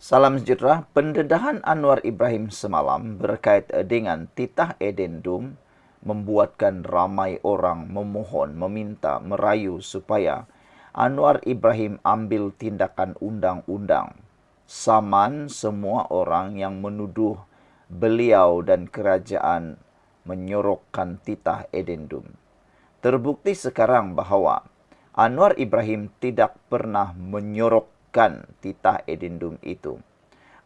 Salam sejahtera. Pendedahan Anwar Ibrahim semalam berkait dengan titah edendum membuatkan ramai orang memohon, meminta, merayu supaya Anwar Ibrahim ambil tindakan undang-undang. Saman semua orang yang menuduh beliau dan kerajaan menyorokkan titah edendum. Terbukti sekarang bahawa Anwar Ibrahim tidak pernah menyorokkan titah edendum itu.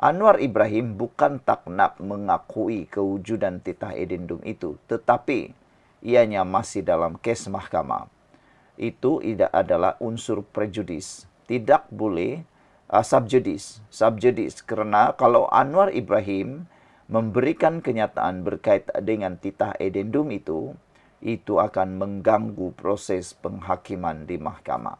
Anwar Ibrahim bukan tak nak mengakui kewujudan titah edendum itu, tetapi ianya masih dalam kes mahkamah. Itu tidak adalah unsur prejudis. Tidak boleh subjudis kerana kalau Anwar Ibrahim memberikan kenyataan berkait dengan titah edendum itu akan mengganggu proses penghakiman di mahkamah.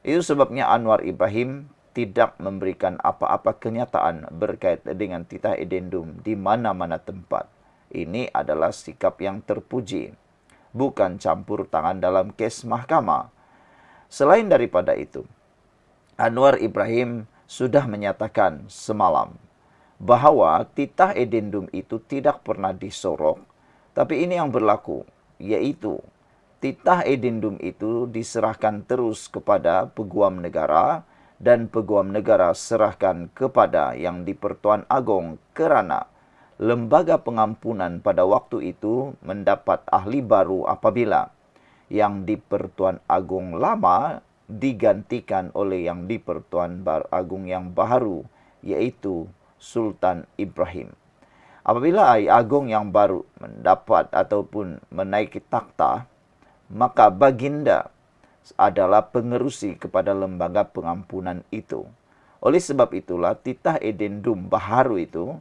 Itu sebabnya Anwar Ibrahim tidak memberikan apa-apa kenyataan berkait dengan titah edendum di mana-mana tempat. Ini adalah sikap yang terpuji, bukan campur tangan dalam kes mahkamah. Selain daripada itu, Anwar Ibrahim sudah menyatakan semalam bahawa titah edendum itu tidak pernah disorok, tapi ini yang berlaku, yaitu titah edendum itu diserahkan terus kepada Peguam Negara dan Peguam Negara serahkan kepada Yang di-Pertuan Agong kerana lembaga pengampunan pada waktu itu mendapat ahli baru apabila Yang di-Pertuan Agong lama digantikan oleh Yang di-Pertuan Agong yang baru, yaitu Sultan Ibrahim. Apabila Agong yang baru mendapat ataupun menaiki takhta, maka baginda adalah pengerusi kepada lembaga pengampunan itu. Oleh sebab itulah titah edendum baharu itu,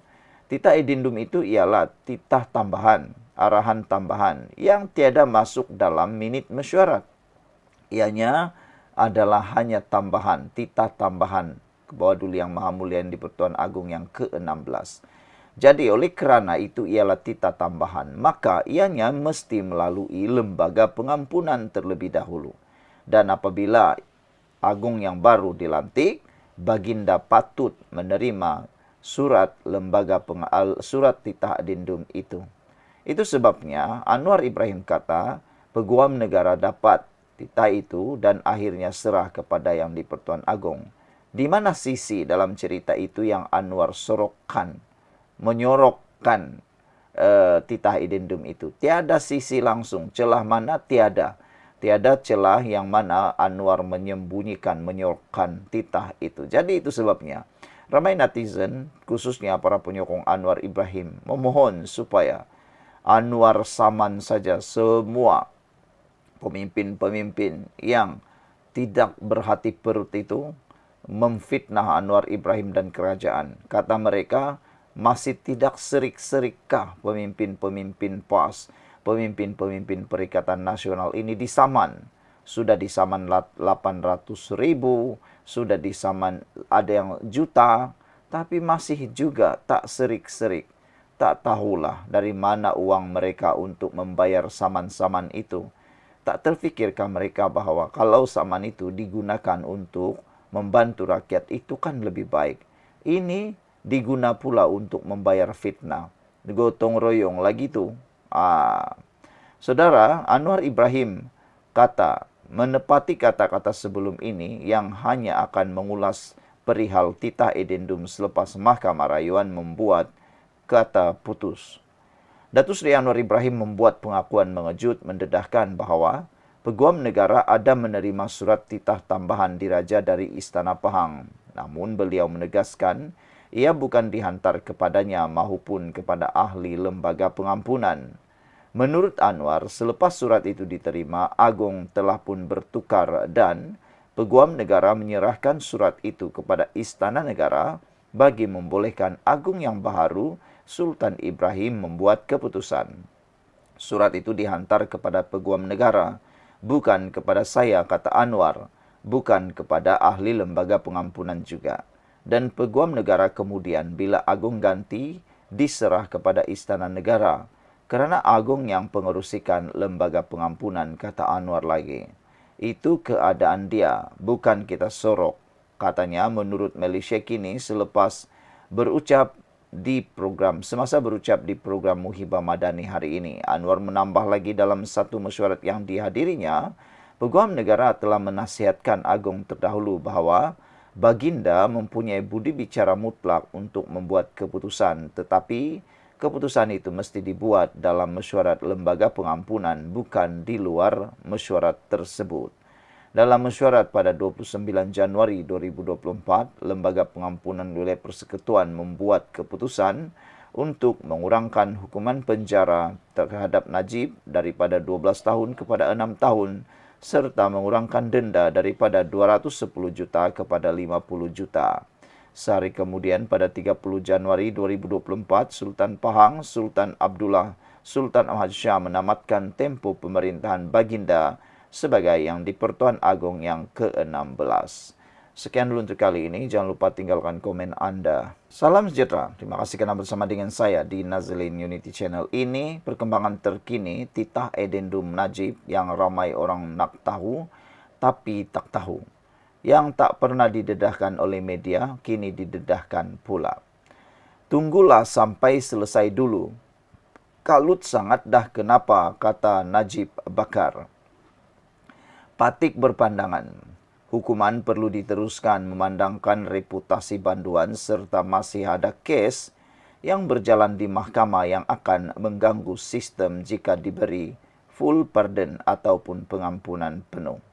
titah edendum itu ialah titah tambahan, arahan tambahan yang tiada masuk dalam minit mesyuarat. Ianya adalah hanya tambahan, titah tambahan ke bawah Duli Yang Maha Mulia Yang di-Pertuan Agong yang ke-16. Jadi oleh kerana itu ialah titah tambahan, maka ianya mesti melalui lembaga pengampunan terlebih dahulu. Dan apabila Agong yang baru dilantik, baginda patut menerima surat surat titah edendum itu. Itu sebabnya Anwar Ibrahim kata Peguam Negara dapat titah itu dan akhirnya serah kepada Yang di-Pertuan Agong. Di mana sisi dalam cerita itu yang Anwar sorokkan, menyorokkan titah edendum itu? Tiada sisi langsung, celah mana tiada. Tiada celah yang mana Anwar menyembunyikan, menyorokkan titah itu. Jadi itu sebabnya ramai netizen, khususnya para penyokong Anwar Ibrahim, memohon supaya Anwar saman saja semua pemimpin-pemimpin yang tidak berhati perut itu memfitnah Anwar Ibrahim dan kerajaan. Kata mereka, masih tidak serik-serikkah pemimpin-pemimpin PAS, pemimpin-pemimpin Perikatan Nasional ini disaman. Sudah disaman 800.000, sudah disaman ada yang juta, tapi masih juga tak serik-serik. Tak tahulah dari mana uang mereka untuk membayar saman-saman itu. Tak terfikirkah mereka bahawa kalau saman itu digunakan untuk membantu rakyat itu kan lebih baik. Ini diguna pula untuk membayar fitnah. Gotong royong lagi tu. Saudara, Anwar Ibrahim menepati kata-kata sebelum ini yang hanya akan mengulas perihal titah edendum selepas Mahkamah Rayuan membuat kata putus. Datuk Seri Anwar Ibrahim membuat pengakuan mengejut mendedahkan bahawa Peguam Negara ada menerima surat titah tambahan diraja dari Istana Pahang. Namun beliau menegaskan ia bukan dihantar kepadanya maupun kepada ahli lembaga pengampunan. Menurut Anwar, selepas surat itu diterima, Agong telah pun bertukar dan Peguam Negara menyerahkan surat itu kepada Istana Negara bagi membolehkan Agong yang baharu, Sultan Ibrahim, membuat keputusan. Surat itu dihantar kepada Peguam Negara, bukan kepada saya, kata Anwar, bukan kepada ahli lembaga pengampunan juga. Dan Peguam Negara kemudian bila Agong ganti diserah kepada Istana Negara kerana Agong yang pengerusikan lembaga pengampunan, kata Anwar lagi. Itu keadaan dia, bukan kita sorok. Katanya menurut Malaysia kini semasa berucap di program Muhibah Madani hari ini, Anwar menambah lagi dalam satu mesyuarat yang dihadirinya, Peguam Negara telah menasihatkan Agong terdahulu bahawa Baginda mempunyai budi bicara mutlak untuk membuat keputusan, tetapi keputusan itu mesti dibuat dalam mesyuarat lembaga pengampunan, bukan di luar mesyuarat tersebut. Dalam mesyuarat pada 29 Januari 2024, Lembaga Pengampunan Wilayah Persekutuan membuat keputusan untuk mengurangkan hukuman penjara terhadap Najib daripada 12 tahun kepada 6 tahun serta mengurangkan denda daripada 210 juta kepada 50 juta. Sehari kemudian pada 30 Januari 2024, Sultan Pahang, Sultan Abdullah, Sultan Ahmad Shah menamatkan tempoh pemerintahan Baginda sebagai yang di-Pertuan Agong yang ke-16. Sekian dulu untuk kali ini. Jangan lupa tinggalkan komen anda. Salam sejahtera. Terima kasih kerana bersama dengan saya di Nazlin Unity Channel. Ini perkembangan terkini titah edendum Najib yang ramai orang nak tahu tapi tak tahu. Yang tak pernah didedahkan oleh media, kini didedahkan pula. Tunggulah sampai selesai dulu. Kalut sangat dah kenapa, kata Najib Bakar. Patik berpandangan, hukuman perlu diteruskan memandangkan reputasi banduan serta masih ada kes yang berjalan di mahkamah yang akan mengganggu sistem jika diberi full pardon ataupun pengampunan penuh.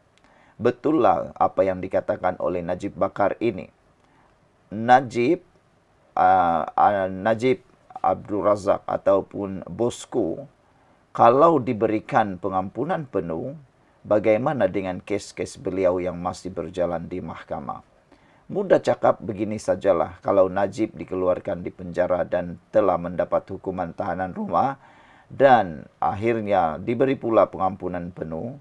Betullah apa yang dikatakan oleh Najib Bakar ini. Najib Abdul Razak ataupun bosku, kalau diberikan pengampunan penuh, bagaimana dengan kes-kes beliau yang masih berjalan di mahkamah? Mudah cakap begini sajalah, kalau Najib dikeluarkan di penjara dan telah mendapat hukuman tahanan rumah dan akhirnya diberi pula pengampunan penuh,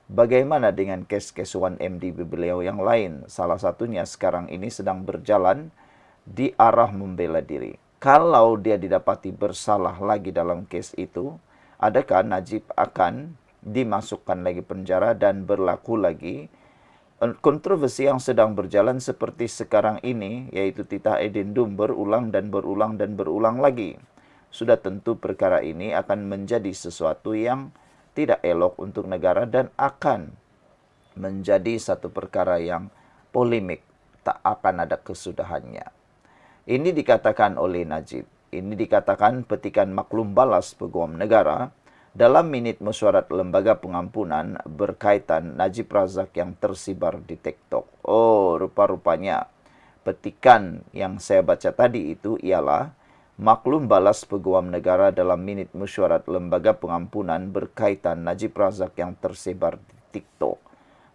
bagaimana dengan kes-kes 1MDB beliau yang lain? Salah satunya sekarang ini sedang berjalan di arah membela diri. Kalau dia didapati bersalah lagi dalam kes itu, adakah Najib akan dimasukkan lagi penjara dan berlaku lagi kontroversi yang sedang berjalan seperti sekarang ini, yaitu titah edendum berulang dan berulang dan berulang lagi? Sudah tentu perkara ini akan menjadi sesuatu yang tidak elok untuk negara dan akan menjadi satu perkara yang polemik, tak akan ada kesudahannya. Ini dikatakan oleh Najib. Ini dikatakan petikan maklum balas Peguam Negara dalam minit mesyuarat Lembaga Pengampunan berkaitan Najib Razak yang tersibar di TikTok. Oh, rupa-rupanya petikan yang saya baca tadi itu ialah maklum balas Peguam Negara dalam minit mesyuarat Lembaga Pengampunan berkaitan Najib Razak yang tersebar di TikTok.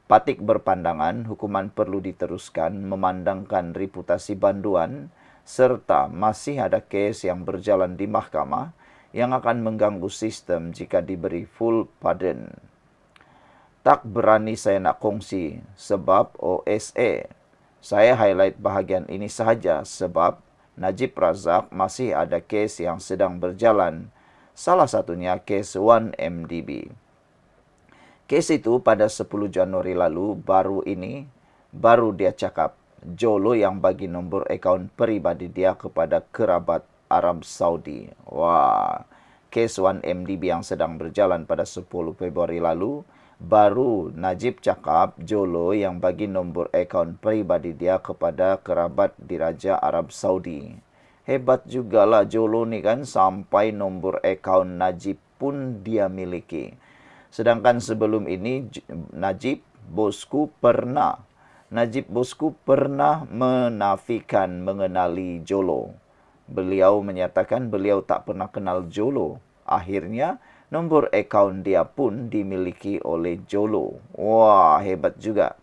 Patik berpandangan, hukuman perlu diteruskan memandangkan reputasi banduan serta masih ada kes yang berjalan di mahkamah yang akan mengganggu sistem jika diberi full pardon. Tak berani saya nak kongsi sebab OSA. Saya highlight bahagian ini sahaja sebab Najib Razak masih ada kes yang sedang berjalan. Salah satunya kes 1MDB. Kes itu pada 10 Januari lalu baru dia cakap Jolo yang bagi nombor akaun peribadi dia kepada kerabat Arab Saudi. Wah, kes 1MDB yang sedang berjalan pada 10 Februari lalu, baru Najib cakap Jolo yang bagi nombor akaun peribadi dia kepada kerabat diraja Arab Saudi. Hebat jugalah Jolo ni kan, sampai nombor akaun Najib pun dia miliki. Sedangkan sebelum ini Najib bosku pernah menafikan mengenali Jolo. Beliau menyatakan beliau tak pernah kenal Jolo. Akhirnya, nombor akaun dia pun dimiliki oleh Jolo. Wah, hebat juga.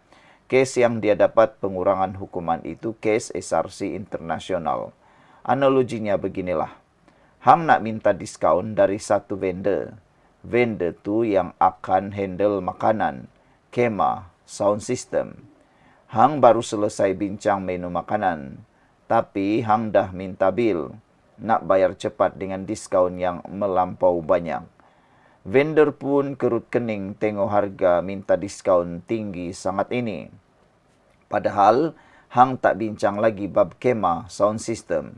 Kes yang dia dapat pengurangan hukuman itu kes SRC internasional. Analoginya beginilah. Hang nak minta diskaun dari satu vendor. Vendor tu yang akan handle makanan, kemah, sound system. Hang baru selesai bincang menu makanan. Tapi hang dah minta bil, nak bayar cepat dengan diskaun yang melampau banyak. Vendor pun kerut kening tengok harga minta diskaun tinggi sangat ini. Padahal hang tak bincang lagi bab kema sound system.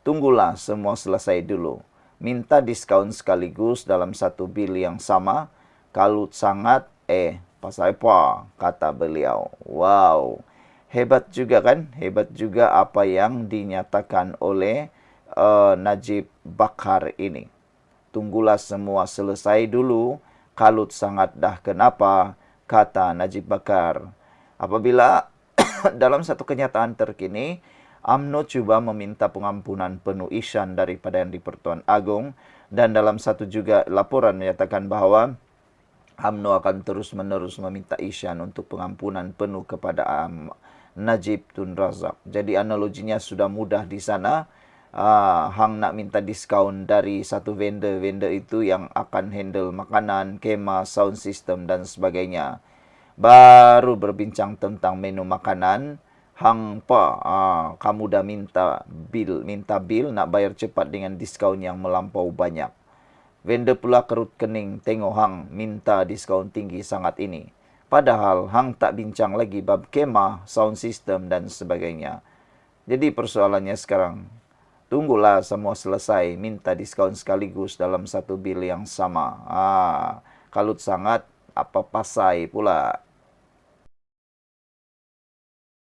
Tunggulah semua selesai dulu. Minta diskaun sekaligus dalam satu bil yang sama. Kalut sangat, pasal apa? Kata beliau. Wow, hebat juga kan? Hebat juga apa yang dinyatakan oleh Najib Bakhar ini. Tunggulah semua selesai dulu. Kalut sangat dah kenapa? Kata Najib Bakhar. Apabila dalam satu kenyataan terkini, UMNO cuba meminta pengampunan penuh ihsan daripada Yang di-Pertuan Agong, dan dalam satu juga laporan menyatakan bahawa UMNO akan terus-menerus meminta ihsan untuk pengampunan penuh kepada Najib Tun Razak. Jadi analoginya sudah mudah di sana. Hang nak minta diskaun dari satu vendor itu yang akan handle makanan, kema, sound system dan sebagainya. Baru berbincang tentang menu makanan, hang kamu dah minta bil nak bayar cepat dengan diskaun yang melampau banyak. Vendor pula kerut kening tengok hang minta diskaun tinggi sangat ini. Padahal hang tak bincang lagi bab kemah, sound system dan sebagainya. Jadi persoalannya sekarang, tunggulah semua selesai, minta diskaun sekaligus dalam satu bil yang sama. Kalut sangat, apa pasai pula.